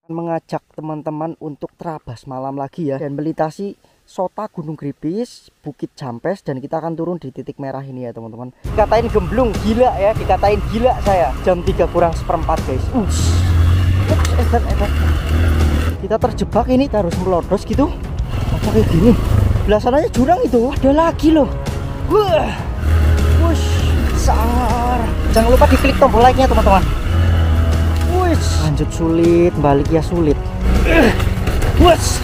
Mengajak teman-teman untuk terabas malam lagi ya, dan melintasi Sota Gunung Gripis, Bukit Jampes, dan kita akan turun di titik merah ini ya teman-teman. Dikatain gemblung, gila ya, dikatain gila saya. Jam 3 kurang seperempat guys. Kita terjebak ini, kita harus melodos gitu. Apa kayak gini? Belah sananya jurang itu, ada lagi loh. Wush, besar. Jangan lupa diklik tombol like-nya teman-teman. Lanjut sulit, balik ya sulit. Wush,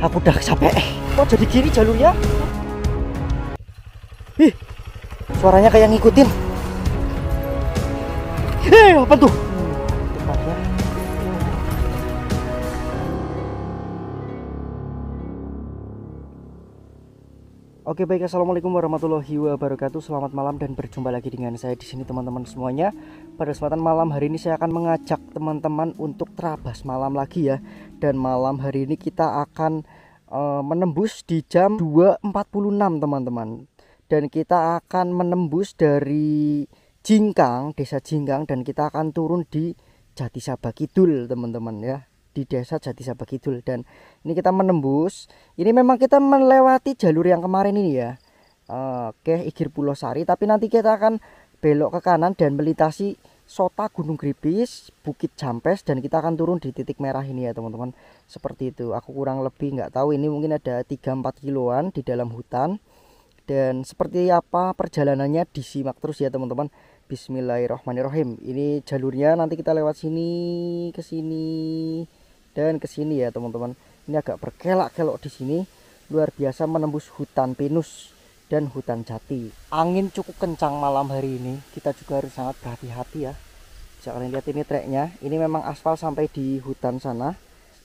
aku udah capek. Kok jadi gini jalurnya? Ih, suaranya kayak ngikutin. Apa tuh? Oke baik, assalamualaikum warahmatullahi wabarakatuh. Selamat malam dan berjumpa lagi dengan saya di sini teman-teman semuanya. Pada kesempatan malam hari ini saya akan mengajak teman-teman untuk terabas malam lagi ya. Dan malam hari ini kita akan menembus di jam 2.46 teman-teman. Dan kita akan menembus dari Jingkang, desa Jingkang, dan kita akan turun di Jatisaba Kidul teman-teman ya, di desa Jatisaba Kidul. Dan ini kita menembus, ini memang kita melewati jalur yang kemarin ini ya, oke, Igir Pulau Sari, tapi nanti kita akan belok ke kanan dan melintasi Sota Gunung Gripis, Bukit Jampes, dan kita akan turun di titik merah ini ya teman-teman. Seperti itu, aku kurang lebih nggak tahu, ini mungkin ada 3-4 kiloan di dalam hutan. Dan seperti apa perjalanannya disimak terus ya teman-teman. Bismillahirrahmanirrahim. Ini jalurnya, nanti kita lewat sini, ke sini, dan ke sini ya teman-teman. Ini agak berkelak-kelok di sini, luar biasa, menembus hutan pinus dan hutan jati. Angin cukup kencang malam hari ini, kita juga harus sangat berhati-hati ya. Bisa kalian lihat ini treknya, ini memang aspal sampai di hutan sana.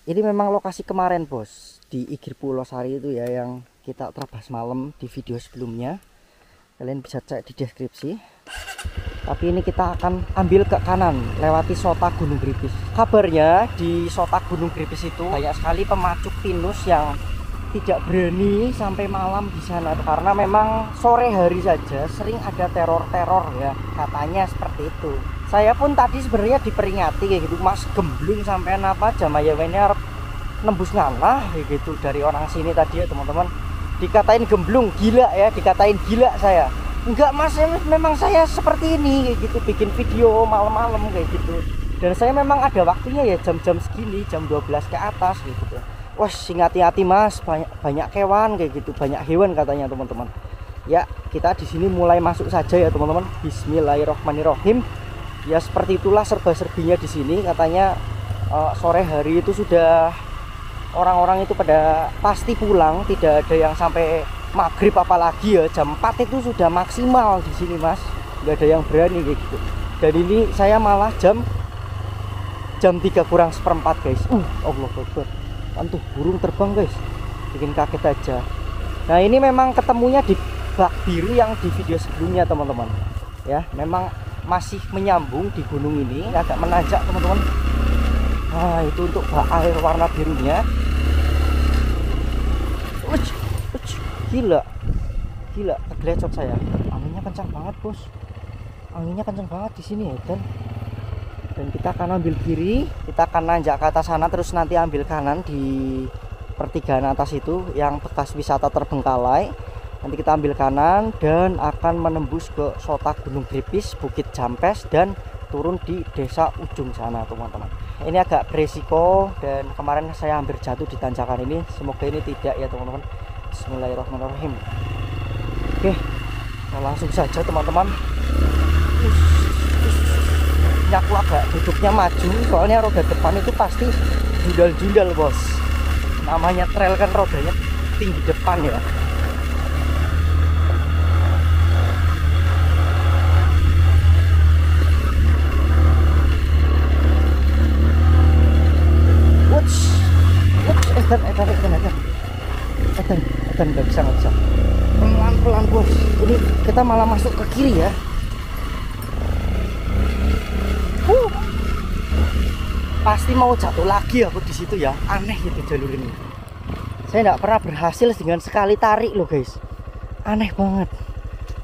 Ini memang lokasi kemarin bos, di Igir Pulau Sari itu ya, yang kita terabas malam di video sebelumnya. Kalian bisa cek di deskripsi. Tapi ini kita akan ambil ke kanan, lewati Sota Gunung Gripis. Kabarnya di Sota Gunung Gripis itu banyak sekali pemacuk pinus yang tidak berani sampai malam di sana, karena memang sore hari saja sering ada teror-teror ya, katanya seperti itu. Saya pun tadi sebenarnya diperingati kayak gitu, Mas gemblung sampai apa Jamaya ini harap nembus nganah kayak gitu dari orang sini tadi ya teman-teman. Dikatain gemblung, gila ya, dikatain gila saya. Enggak mas, memang saya seperti ini kayak gitu, bikin video malam-malam kayak gitu. Dan saya memang ada waktunya ya, jam-jam segini, jam 12 ke atas gitu. Wah, hati-hati mas, banyak kewan kayak gitu, banyak hewan katanya teman-teman. Ya, kita di sini mulai masuk saja ya teman-teman. Bismillahirrahmanirrahim. Ya seperti itulah serba-serbinya di sini. Katanya sore hari itu sudah orang-orang itu pada pasti pulang, tidak ada yang sampai maghrib, apalagi ya jam 4 itu sudah maksimal di sini mas, nggak ada yang berani kayak gitu. Dan ini saya malah jam 3 kurang seperempat guys. Allah Akbar, antuh burung terbang guys, bikin kaget aja. Nah ini memang ketemunya di bak biru yang di video sebelumnya teman-teman ya, memang masih menyambung di gunung ini, agak menanjak teman-teman. Nah itu untuk bak air warna birunya. Gila, kegelecok saya. Anginnya kencang banget bos, anginnya kencang banget di sini ya. Dan kita akan ambil kiri, kita akan nanjak ke atas sana, terus nanti ambil kanan di pertigaan atas itu yang bekas wisata terbengkalai. Nanti kita ambil kanan dan akan menembus ke Sota Gunung Gripis, Bukit Jampes, dan turun di desa ujung sana teman-teman. Ini agak beresiko dan kemarin saya hampir jatuh di tanjakan ini, semoga ini tidak ya teman-teman. Bismillahirrahmanirrahim. Oke, kita langsung saja teman-teman. Ini aku agak duduknya maju, soalnya roda depan itu pasti jundal-jundal bos. Namanya trail kan rodanya tinggi depan ya. Nggak bisa. Pelan-pelan bos, ini kita malah masuk ke kiri ya. Pasti mau jatuh lagi aku di situ ya, aneh gitu jalur ini. Saya nggak pernah berhasil dengan sekali tarik loh guys, aneh banget.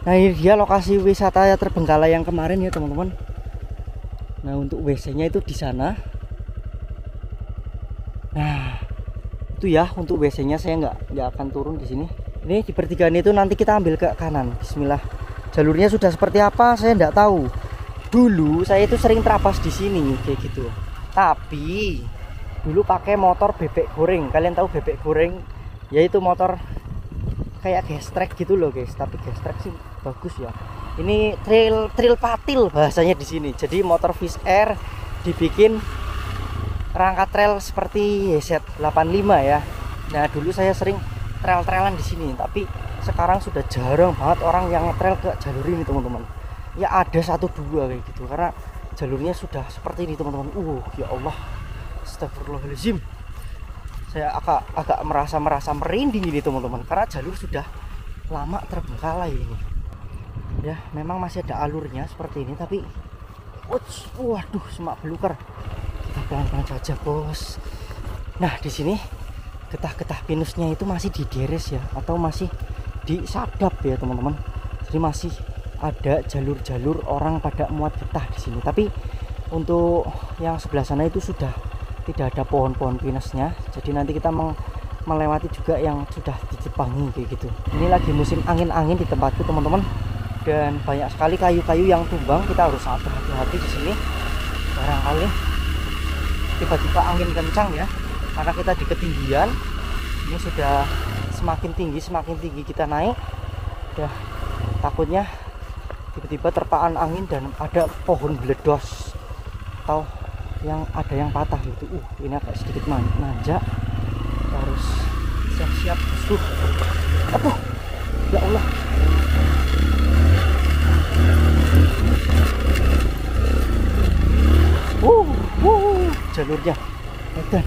Nah ini dia lokasi wisata terbengkalai yang kemarin ya teman-teman. Nah untuk WC-nya itu di sana. Nah, itu ya untuk WC-nya. Saya nggak akan turun di sini. Ini di pertigaan itu nanti kita ambil ke kanan. Bismillah. Jalurnya sudah seperti apa saya nggak tahu. Dulu saya itu sering terabas di sini kayak gitu. Tapi dulu pakai motor bebek goreng. Kalian tahu bebek goreng? Yaitu motor kayak gestrek gitu loh guys. Tapi gestrek sih bagus ya. Ini trail patil bahasanya di sini. Jadi motor Fish Air dibikin rangka trail seperti YZ85 ya. Nah dulu saya sering trail-trailan di sini, tapi sekarang sudah jarang banget orang yang trail ke jalur ini teman-teman. Ya ada satu dua kayak gitu, karena jalurnya sudah seperti ini teman-teman. Ya Allah, astagfirullahaladzim. Saya agak merasa merinding ini teman-teman, karena jalur sudah lama terbengkalai ini. Ya memang masih ada alurnya seperti ini, tapi waduh semak belukar. Kita pelan-pelan saja bos. Nah di sini getah-getah pinusnya itu masih dideres ya, atau masih disadap ya teman-teman. Jadi masih ada jalur-jalur orang pada muat getah di sini. Tapi untuk yang sebelah sana itu sudah tidak ada pohon-pohon pinusnya. Jadi nanti kita melewati juga yang sudah dijepangi kayak gitu. Ini lagi musim angin-angin di tempatku teman-teman, dan banyak sekali kayu-kayu yang tumbang. Kita harus hati-hati di sini. Barangkali tiba-tiba angin kencang ya, karena kita di ketinggian. Ini sudah semakin tinggi kita naik. Udah takutnya tiba-tiba terpaan angin dan ada pohon beledos atau yang ada yang patah gitu. Ini agak sedikit nanjak. Kita harus siap-siap. Aduh, ya Allah. Jalurnya edan.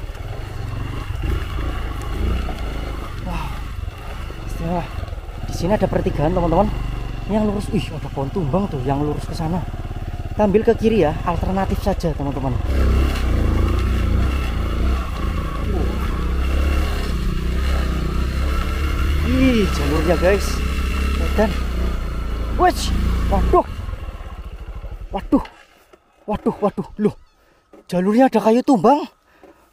Wow, istimewa. Di sini ada pertigaan teman-teman. Yang lurus, ada pohon tumbang tuh yang lurus ke sana. Kita ambil ke kiri ya, alternatif saja teman-teman. Jalurnya guys, edan. Waduh, loh. Jalurnya ada kayu tumbang.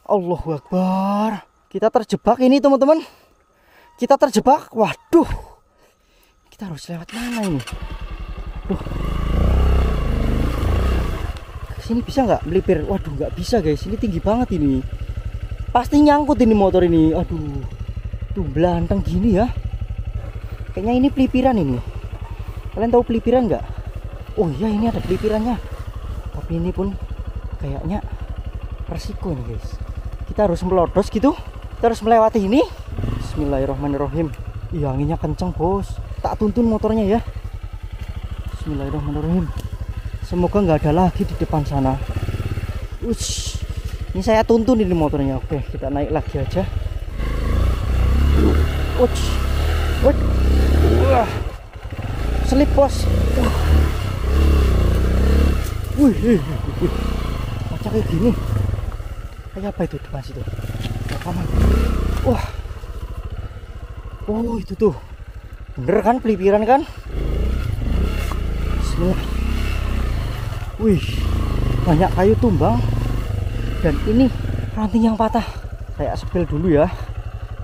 Allahu Akbar. Kita terjebak ini teman-teman. Kita terjebak. Waduh. Kita harus lewat mana ini? Kesini bisa nggak melipir? Waduh, nggak bisa guys. Ini tinggi banget ini. Pasti nyangkut ini motor ini. Aduh. Tuh belantang gini ya. Kayaknya ini pelipiran ini. Kalian tahu pelipiran nggak? Oh iya, ini ada pelipirannya. Tapi ini pun kayaknya resiko nih guys. Kita harus melodos gitu. Kita harus melewati ini. Bismillahirrahmanirrahim. Anginnya kenceng bos. Tak tuntun motornya ya. Bismillahirrahmanirrahim. Semoga nggak ada lagi di depan sana. Ini saya tuntun ini motornya. Oke, kita naik lagi aja. Selip bos. Kaca kayak gini. Kayak apa itu depan situ? Rekaman. Itu tuh. Bener kan pelipiran kan? Bismillah. Banyak kayu tumbang. Dan ini ranting yang patah. Saya sepil dulu ya.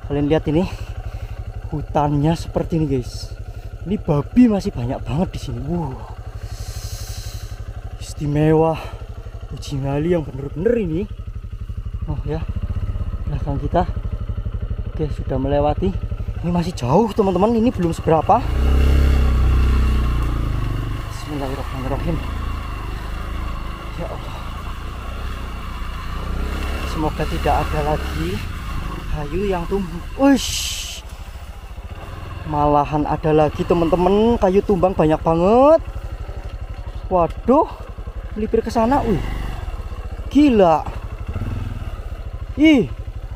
Kalian lihat ini. Hutannya seperti ini guys. Ini babi masih banyak banget di sini. Istimewa. Uji nyali yang bener-bener ini. Ya, belakang kita. Oke, sudah melewati. Ini masih jauh teman-teman. Ini belum seberapa. Bismillahirrahmanirrahim. Ya Allah. Semoga tidak ada lagi kayu yang tumbuh. Malahan ada lagi teman-teman, kayu tumbang banyak banget. Waduh, melipir ke sana. Gila.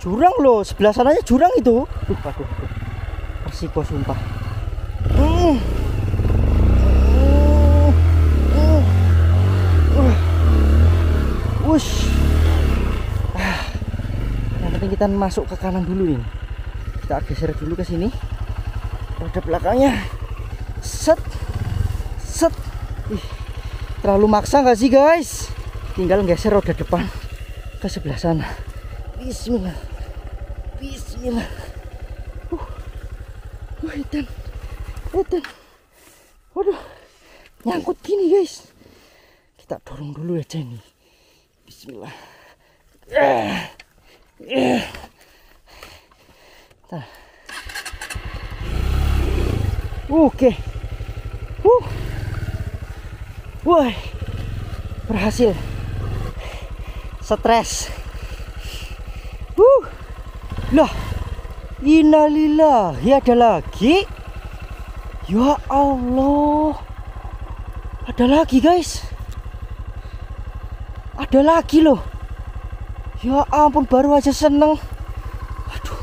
Jurang loh, sebelah sananya jurang itu. Waduh. Resiko sumpah. Yang penting kita masuk ke kanan dulu nih. Kita geser dulu ke sini. Roda belakangnya. Set. Terlalu maksa nggak sih guys? Tinggal geser roda depan ke sebelah sana. Bismillah. Bismillah. Edan. Waduh, nyangkut gini guys. Kita dorong dulu aja nih. Bismillah. Nah. Oke. Wah, berhasil. Stres. Lah, innalillahi, ada lagi. Ya Allah, ada lagi guys. Ada lagi loh. Ya ampun, baru aja seneng. Aduh,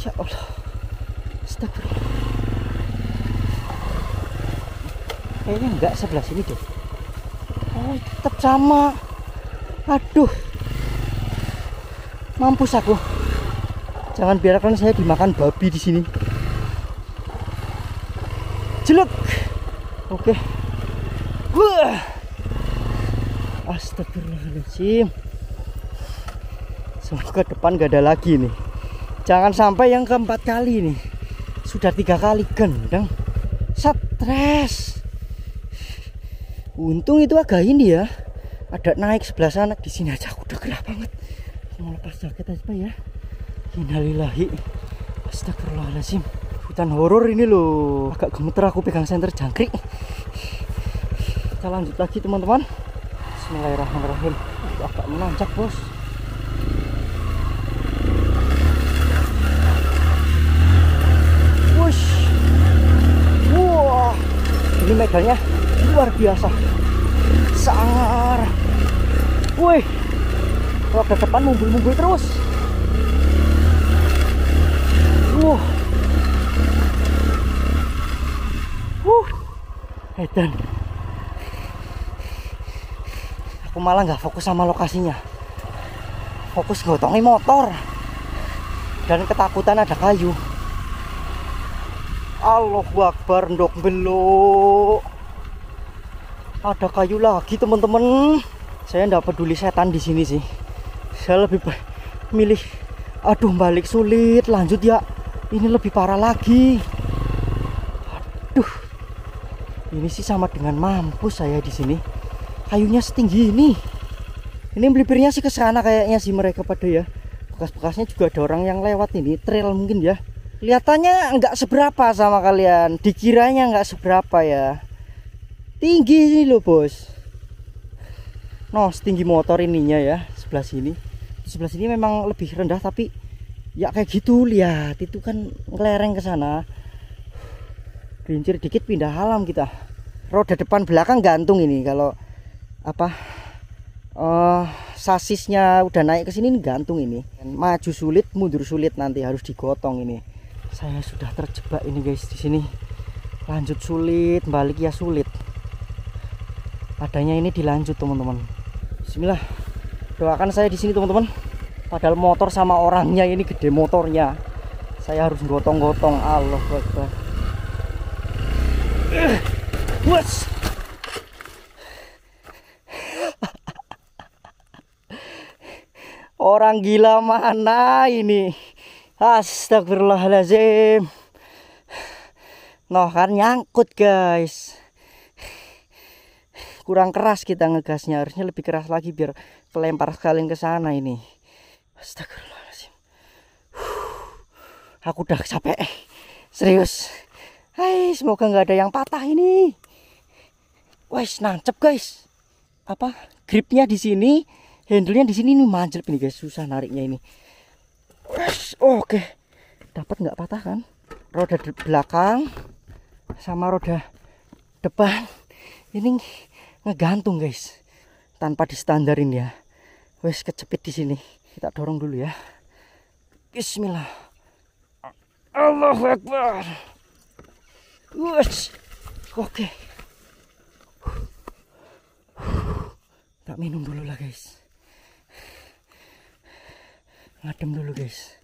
ya Allah. Astagfirullah. Kayaknya enggak sebelah sini deh. Oh, tetap sama. Aduh, mampus aku. Jangan biarkan saya dimakan babi di sini. Jelek. Oke. Wah. Astagfirullahaladzim. Semoga depan gak ada lagi nih. Jangan sampai yang keempat kali nih. Sudah 3 kali gendeng. Stres. Untung itu agak ini ya. Ada naik sebelah sana. Di sini aja aku udah gerah banget. Mau lepas jaket aja ya. Innalillahi. Astagfirullahaladzim. Hutan horor ini loh. Agak gemeter aku pegang senter jangkrik. Kita lanjut lagi teman-teman. Bismillahirrahmanirrahim. Agak menanjak bos. Wush. Wah, ini medannya luar biasa. Sangar. Wih, roda depan mumbul-mumbul terus. Edan. Aku malah nggak fokus sama lokasinya. Fokus ngotongi motor. Dan ketakutan ada kayu. Allahu Akbar, ndok belok. Ada kayu lagi teman-teman. Saya nggak peduli setan di sini sih. Saya lebih milih. Aduh, balik sulit. Lanjut ya. Ini lebih parah lagi. Aduh. Ini sih sama dengan mampus saya di sini. Kayunya setinggi ini. Ini melipirnya sih ke sana kayaknya sih mereka pada ya. Bekas-bekasnya juga ada orang yang lewat ini. Trail mungkin ya. Kelihatannya nggak seberapa sama kalian. Dikiranya nggak seberapa ya. Tinggi ini loh bos. No, setinggi motor ininya ya. Sebelah sini. Sebelah sini memang lebih rendah tapi ya kayak gitu. Lihat itu kan ngelereng ke sana. Gelincir dikit pindah alam kita. Roda depan belakang gantung ini. Kalau apa sasisnya udah naik ke sini gantung ini. Maju sulit, mundur sulit, nanti harus digotong ini. Saya sudah terjebak ini guys di sini. Lanjut sulit, balik ya sulit. Adanya ini dilanjut teman-teman. Bismillah. Doakan saya di sini teman-teman. Padahal motor sama orangnya ini gede motornya. Saya harus gotong-gotong. Allahu Akbar. Wes. Orang gila mana ini? Astagfirullahaladzim. Noh kan nyangkut guys. Kurang keras kita ngegasnya. Harusnya lebih keras lagi biar kelempar sekalian ke sana ini. Astagfirullahaladzim. Aku udah capek. Serius. Hai, semoga nggak ada yang patah ini. Wes, nancep guys. Apa? Gripnya di sini, handlenya di sini, ini manjel ini guys, susah nariknya ini. Wes, oke. Dapat nggak patah kan? Roda belakang sama roda depan ini ngegantung guys. Tanpa distandarin ya. Wes, kecepit di sini. Kita dorong dulu ya. Bismillah. Allahu Akbar. Wes, oke. Tak minum dulu lah guys. Ngadem dulu guys.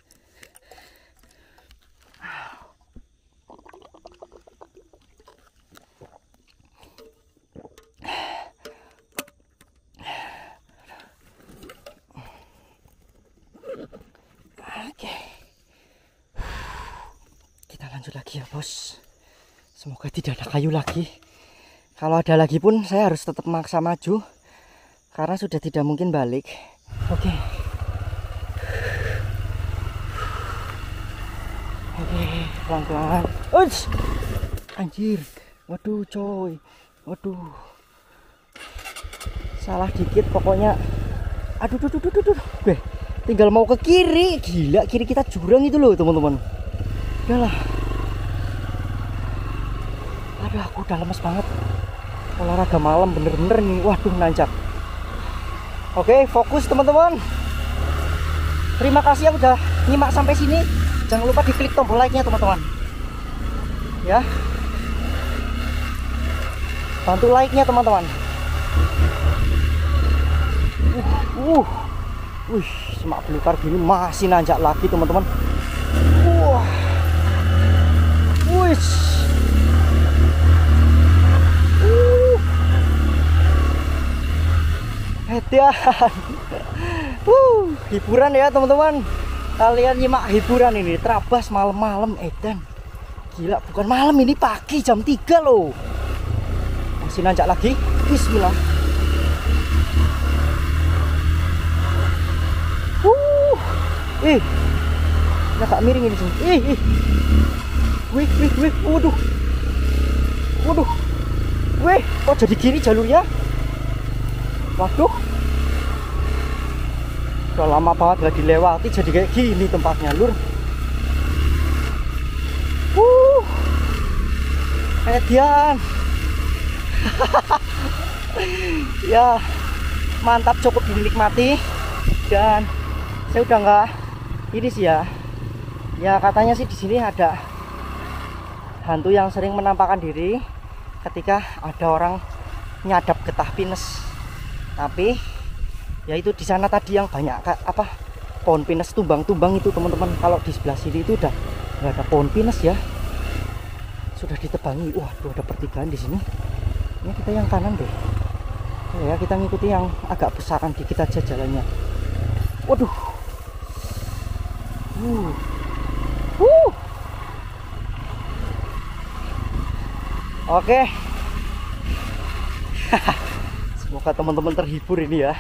Oke, kita lanjut lagi ya bos. Semoga tidak ada kayu lagi. Kalau ada lagi pun saya harus tetap maksa maju karena sudah tidak mungkin balik. Oke. Oke, pelan-pelan. Uits! Anjir. Waduh coy. Waduh. Salah dikit pokoknya. Aduh. Gue tinggal mau ke kiri. Gila, kiri kita jurang itu loh teman-teman. Udahlah. Aduh, aku udah lemes banget. Olahraga malam bener-bener nih. Waduh, nanjak. Oke, fokus teman-teman. Terima kasih yang udah nyimak sampai sini. Jangan lupa diklik tombol like-nya teman-teman. Ya. Bantu like-nya teman-teman. Wih, semak belukar gini masih nanjak lagi teman-teman. Wah. Wih. Hediah. Hiburan ya teman-teman. Kalian nyimak hiburan ini terabas malam-malam edan. Gila, bukan malam ini, pagi jam 3 loh. Masih nanjak lagi. Bismillah. Agak miring ini sini. Wih. Waduh. Wih, kok jadi gini jalurnya? Waduh. Udah lama banget gak dilewati jadi kayak gini tempatnya lur. Edian. Ya, mantap, cukup dinikmati. Dan saya udah nggak ini sih ya. Ya katanya sih di sini ada hantu yang sering menampakkan diri ketika ada orang nyadap getah pinus. Tapi ya itu di sana tadi yang banyak pohon pinus tumbang-tumbang itu teman-teman. Kalau di sebelah sini itu udah nggak ada pohon pinus ya, sudah ditebangi. Wah, tuh ada pertigaan di sini. Ini kita yang kanan deh. Ya kita ngikuti yang agak besaran dikit aja jalannya. Waduh. Oke. Semoga teman-teman terhibur ini ya.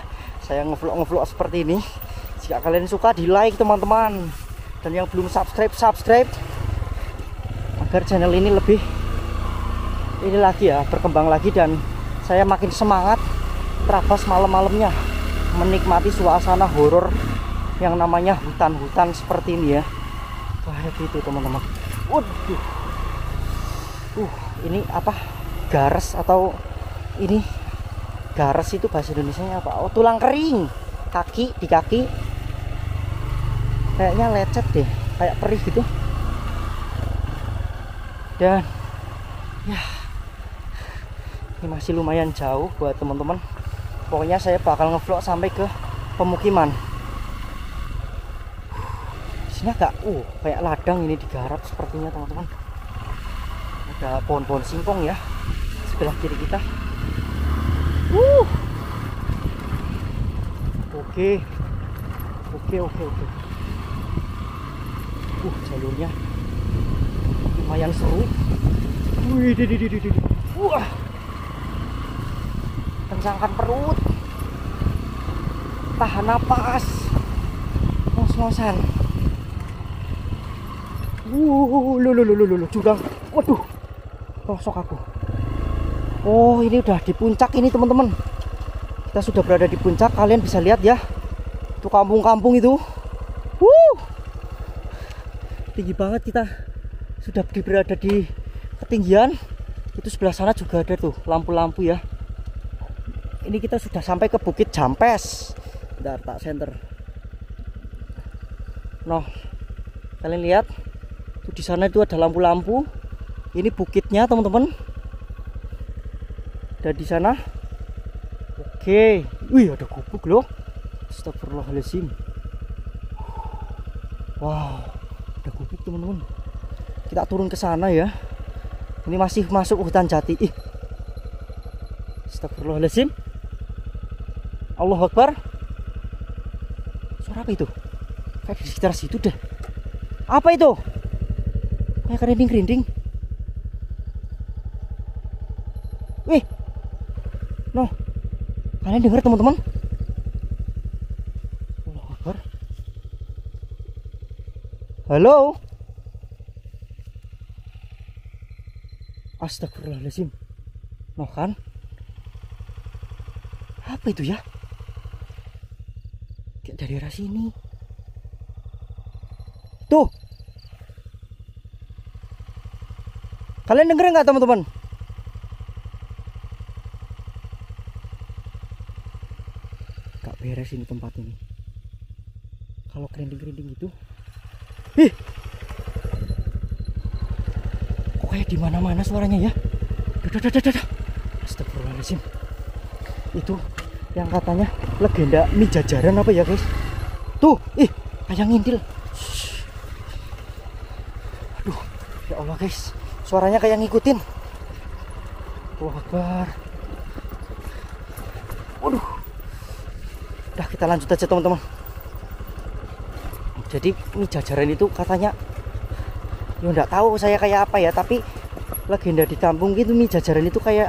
Saya ngevlog seperti ini. Jika kalian suka, di like teman-teman. Dan yang belum subscribe agar channel ini lebih ini lagi ya, berkembang lagi dan saya makin semangat terabas malam-malamnya menikmati suasana horor yang namanya hutan-hutan seperti ini ya. Wah, itu teman-teman. Waduh. Ini apa? Gares atau ini gares itu bahasa Indonesianya apa? Oh, tulang kering. Di kaki. Kayaknya lecet deh, kayak perih gitu. Dan ya, ini masih lumayan jauh buat teman-teman. Pokoknya saya bakal ngevlog sampai ke pemukiman. Di sini agak kayak ladang ini digarap sepertinya teman-teman. Ada pohon-pohon singkong ya sebelah kiri kita. Oke. Jalurnya lumayan seru. Wah. Kencangkan perut. Tahan napas. Ngos-ngosan. Curang. Waduh. Rosok aku. Oh, ini udah di puncak ini teman-teman. Kita sudah berada di puncak. Kalian bisa lihat ya. Itu kampung-kampung itu. Tinggi banget, kita sudah berada di ketinggian. Itu sebelah sana juga ada tuh lampu-lampu ya. Ini kita sudah sampai ke Bukit Jampes. Bentar, tak center. Kalian lihat tuh, di sana itu ada lampu-lampu. Ini bukitnya teman-teman. Dan di sana, oke. Wih, ada gubuk loh. Astagfirullahaladzim. Wow, ada gubuk teman-teman. Kita turun ke sana ya. Ini masih masuk hutan jati. Kayak di sekitar situ deh. Apa itu? Kayak kerinding-kerinding. Wih. No. Kalian dengar teman-teman? Allahu Akbar. Halo. Astagfirullahaladzim. No kan? Apa itu ya? Kayak dari arah sini. Tuh. Kalian denger nggak teman-teman? Gak beres ini tempat ini. Kalau kerinding-kerinding itu, ih, kok kayak di mana-mana suaranya ya? Dadah. Astagfirullahaladzim. Itu yang katanya legenda mie jajaran apa ya guys? Tuh, ih, kayak ngintil. Aduh, ya Allah guys, suaranya kayak ngikutin. Allahu Akbar. Waduh. Udah, kita lanjut aja teman-teman. Jadi mie jajaran itu katanya, ya nggak tahu saya kayak apa ya, tapi legenda di kampung gitu mie jajaran itu kayak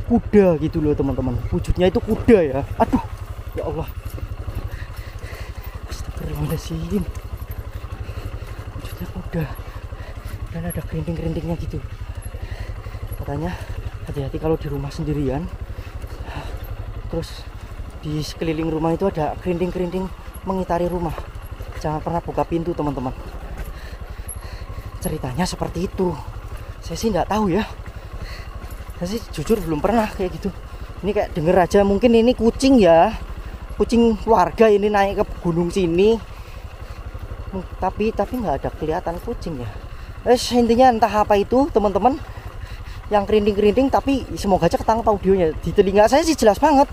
kuda gitu loh teman-teman. Wujudnya itu kuda ya. Aduh, ya Allah. Astagfirullahaladzim. Wujudnya kuda dan ada kerinding-kerindingnya gitu. Katanya hati-hati kalau di rumah sendirian. Terus di sekeliling rumah itu ada kerinding-kerinding mengitari rumah. Jangan pernah buka pintu teman-teman. Ceritanya seperti itu. Saya sih nggak tahu ya. Saya sih jujur belum pernah kayak gitu. Ini kayak denger aja, mungkin ini kucing ya. Kucing warga ini naik ke gunung sini. Tapi nggak ada kelihatan kucing ya. Intinya entah apa itu teman-teman. Yang kerinding-kerinding, tapi semoga aja ketangkap audionya. Di telinga saya sih jelas banget.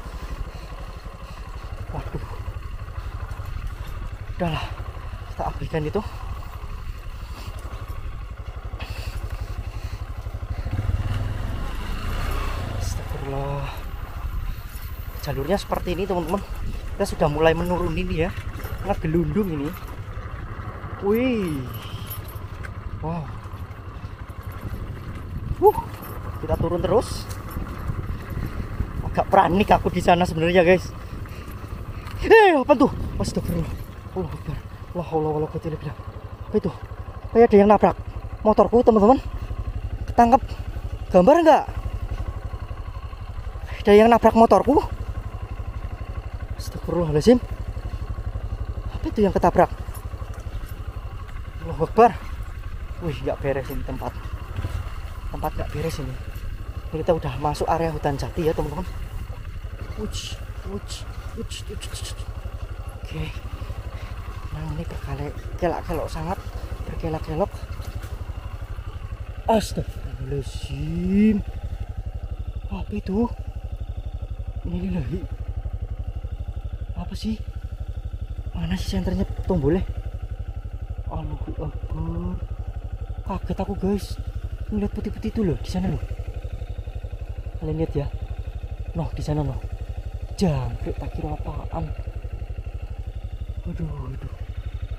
Waduh. Udahlah, kita abaikan itu. Astagfirullah. Jalurnya seperti ini teman-teman. Kita sudah mulai menurun ini ya. Ngegelundung ini. Wih. Wow. Kita turun terus. Agak panik aku di sana sebenarnya guys. Apa tuh? Astagfirullah. Allahu Akbar. La haula wala quwwata illa billah. Apa itu? Kayak ada yang nabrak motorku teman-teman. Ketangkep gambar enggak? Ada yang nabrak motorku. Astagfirullahaladzim. Apa itu yang ketabrak? Allahu Akbar. Wih, nggak beres ini tempat nggak beres ini. Kita udah masuk area hutan jati ya teman-teman. Oke. Nah, ini berkelok-kelok sangat, berkelok-kelok. Astagfirullahaladzim. Apa itu? Ini lagi. Apa sih? Mana sih senternya tombolnya? Allahu Akbar. Kaget aku guys. Lihat putih-putih itu loh di sana loh. Kalian lihat ya. Noh, di sana noh. Jangkrik, tak kira apaan. Waduh.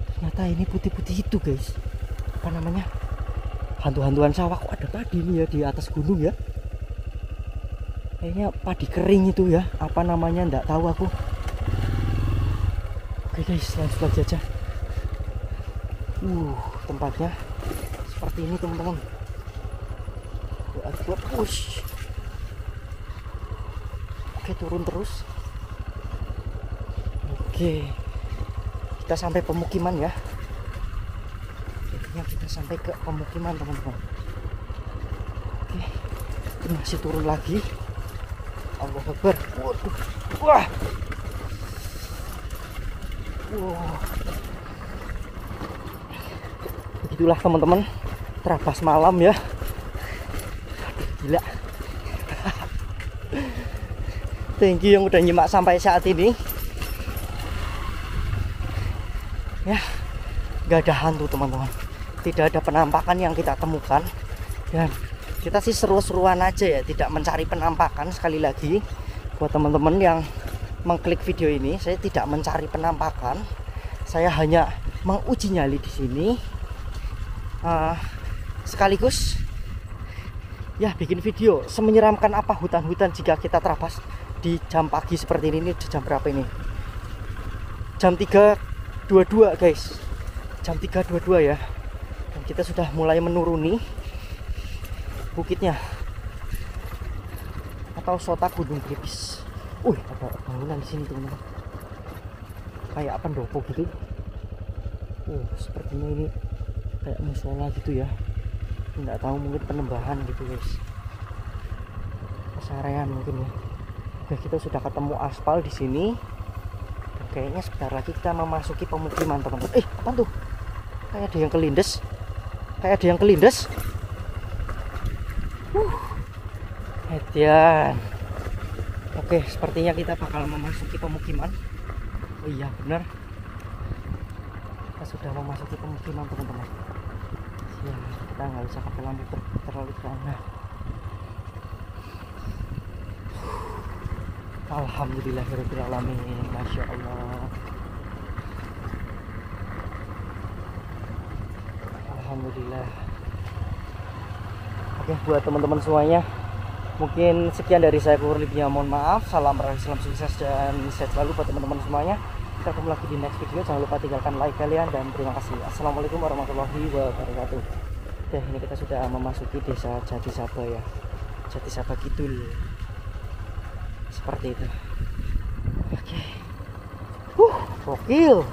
Ternyata ini putih-putih itu guys. Apa namanya? Hantu-hantuan sawah. Kok ada tadi nih ya di atas gunung ya? Kayaknya padi kering itu ya. Apa namanya? Nggak tahu aku. Oke guys, lanjut lagi aja. Tempatnya seperti ini teman-teman. Push. Oke, turun terus. Oke, kita sampai pemukiman ya. Akhirnya kita sampai ke pemukiman teman-teman. Oke, kita masih turun lagi. Allahu Akbar. Waduh. Wah. Begitulah teman-teman, terabas malam ya. Gila. Thank you yang udah nyimak sampai saat ini. Ya, gak ada hantu teman-teman. Tidak ada penampakan yang kita temukan. Dan kita sih seru-seruan aja ya, tidak mencari penampakan. Sekali lagi buat teman-teman yang mengklik video ini, saya tidak mencari penampakan. Saya hanya menguji nyali di sini, sekaligus ya bikin video semenyeramkan apa hutan-hutan jika kita terabas di jam pagi seperti ini. Ini jam berapa ini? Jam 3.22 guys, jam 3.22 ya, dan kita sudah mulai menuruni bukitnya atau Sota Gunung Gripis. Ada bangunan di sini teman-teman, kayak pendopo gitu. Sepertinya ini kayak musola gitu ya, nggak tahu, mungkin penembahan gitu guys, pesarean mungkin ya. Oke, kita sudah ketemu aspal di sini, dan kayaknya sebentar lagi kita memasuki pemukiman teman-teman. Apa tuh? Kayak ada yang kelindes, Hedian. Oke, sepertinya kita bakal memasuki pemukiman. Oh iya benar, kita sudah memasuki pemukiman teman-teman. Ya, kita nggak bisa pakai lampu terlalu terang. Alhamdulillahirobbilalamin, masya Allah. Alhamdulillah. Oke, buat teman-teman semuanya, mungkin sekian dari saya, kurang lebihnya mohon maaf. Salam rahasia, salam sukses, dan sehat selalu buat teman-teman semuanya. Kita ketemu lagi di next video. Jangan lupa tinggalkan like kalian, dan terima kasih. Assalamualaikum warahmatullahi wabarakatuh. Oke, ini kita sudah memasuki desa Jatisaba ya, Jatisaba Kidul, seperti itu. Oke, gokil.